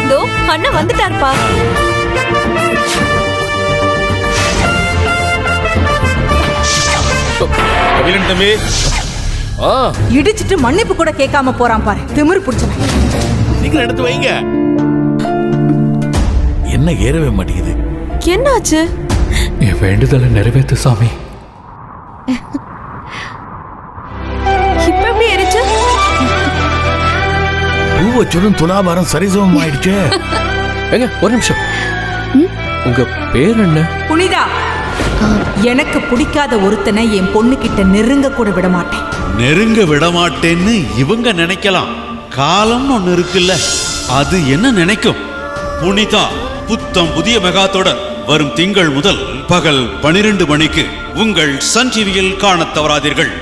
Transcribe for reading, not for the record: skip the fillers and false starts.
தோ அண்ணா வந்துட்டாருப்பா. கபிலன் தம்பி, இடிச்சிட்டு மன்னிப்பு கூட கேட்காம போறான் பாரு, திமிரு பிடிச்சவன். சீக்கிரம் எடுத்து வைங்க. என்ன ஏறவே மாட்டேங்குது? என்னாச்சு? என் வேண்டுதலை நிறைவேற்று சாமி. இப்ப எப்படி ஏறிச்சு? பூவச்சுடன் துலாபாரம் சரிசமம் ஆயிடுச்சு. ஏங்க ஒரு நிமிஷம், உங்க பேர் என்ன? புனிதா. எனக்கு பிடிக்காத ஒருத்தனை என் பொண்ணு கிட்ட நெருங்க கூட விட மாட்டேன். நெருங்க விடமாட்டேன்னு இவங்க நினைக்கலாம். காலம் ஒண்ணு இருக்குல்ல, அது என்ன நினைக்கும்? புனிதா புத்தம் புதிய மெகாத்தோட வரும் திங்கள் முதல் பகல் 12 மணிக்கு உங்கள் சன் டிவியில் காணத் தவறாதீர்கள்.